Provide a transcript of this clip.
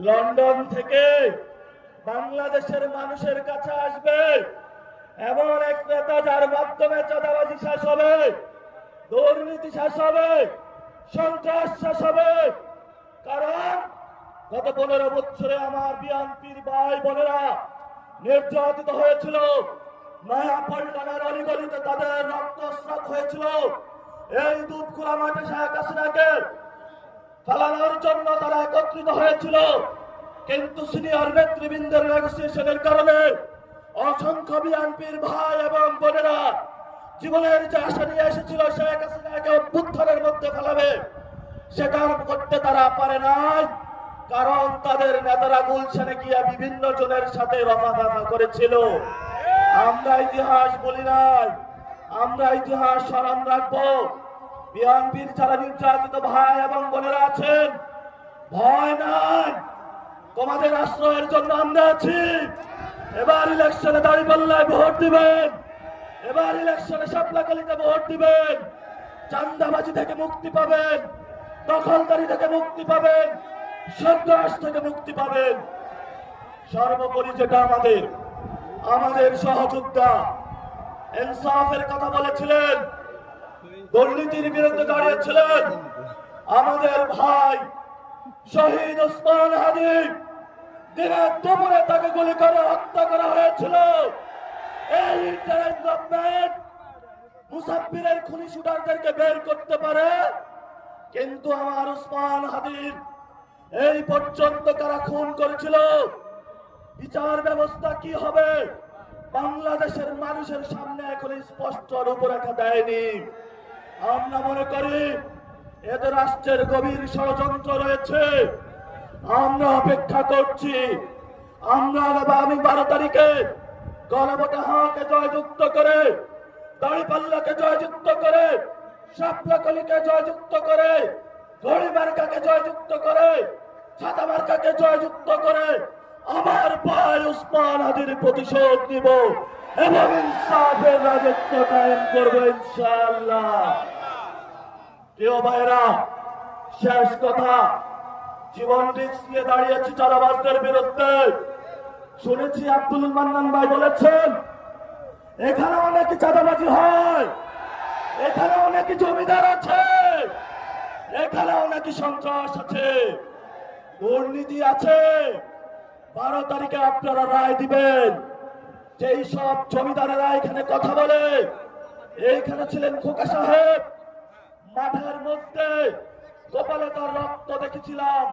London থেকে বাংলাদেশের মানুষের কাছে আসবে এমন এক নেতা যার মাধ্যমে চাঁদাবাজি শেষ হবে, দুর্নীতি শেষ হবে, সন্ত্রাস শেষ হবে। কারণ গত 15 বছরে আমার বিএনপির ভাই বোনেরা নির্যাতিত হয়েছিল, নয়াপল্টনের অলিগলিতে তাদের রক্তস্রাব হয়েছিল। এই দুধকুলা মাঠে শেখ হাসিনাকে ফালানোর জন্য তারা একত্রিত হয়েছিল, কিন্তু সিনিয়র নেতৃবৃন্দের নেগোসিয়েশনের কারণে অসংখ্য বিএনপির ভাই এবং বোনেরা জীবনের যে আশা নিয়ে এসেছিল শেখ হাসিনাকে অভ্যুত্থানের মধ্যে ফেলাবে, সেটা করতে তারা পারে নাই। কারণ তাদের নেতারা গুলশানে গিয়ে বিভিন্ন জনের সাথে রফাদফা করেছিল। আমরা ইতিহাস বলি নাই, আমরা ইতিহাস স্মরণ রাখবো। বিএনপির যারা নির্যাতিত ভাই এবং বোনেরা আছেন, ভয় নাই, তোমাদের আশ্রয়ের জন্য আমরা আছি। এবার ইলেকশনে দাঁড়িপাল্লায় ভোট দিবেন, এবার ইলেকশনে শাপলাকলিতে ভোট দিবেন। চাঁদাবাজি থেকে মুক্তি পাবেন, দখলদারি থেকে মুক্তি পাবেন, সন্ত্রাস থেকে মুক্তি পাবেন। সর্বোপরি যেটা আমাদের সহযোদ্ধা ইনসাফের কথা বলেছিলেন, দুর্নীতির বিরুদ্ধে দাঁড়িয়েছিলেন আমাদের ভাই শহীদ ওসমান হাদি। দিনের দুপুরে তাকে গুলি করে হত্যা করা হয়েছিল। এই ইন্টারিম গভর্নমেন্ট মুসাফিরের খুনি শুটারদেরকে বের করতে পারে, কিন্তু আমার ওসমান হাদির এই পর্যন্ত কারা খুন করেছিল, বিচার ব্যবস্থা কি হবে, বাংলাদেশের মানুষের সামনে এখন স্পষ্ট রূপরেখা দেয়নি। আমরা মনে করি এদের রাষ্ট্রের গভীর ষড়যন্ত্র রয়েছে। আমরা অপেক্ষা করছি, আমরা আগামী 12 তারিখে গণভোটে হাঁকে জয়যুক্ত করে, দাঁড়িপাল্লাকে জয়যুক্ত করে, শাপলাকলিকে জয়যুক্ত করে, ঘড়ি মার্কাকে জয়যুক্ত করে, ছাতা মার্কাকে জয়যুক্ত করে আমার ভাই ওসমান হাদির প্রতিশোধ নিব এবং ইনসাফের রাজত্ব কায়েম করবো ইনশাআল্লাহ। প্রিয় ভাইরা, শেষ কথা, জীবন রিস্ক নিয়ে দাঁড়িয়েছি চাঁদাবাজদের বিরুদ্ধে। শুনেছি আব্দুল মান্নান ভাই বলেছেন এখানেও নাকি চাঁদাবাজি হয়, এখানেও নাকি জমিদার আছে, এখানেও নাকি সন্ত্রাস আছে, দুর্নীতি আছে। 12 তারিখে আপনারা রায় দিবেন। যেই সব জমিদারেরা এখানে কথা বলে, এইখানে ছিলেন খোকা সাহেব, মাঠের মধ্যে কপালে তার রক্ত দেখেছিলাম।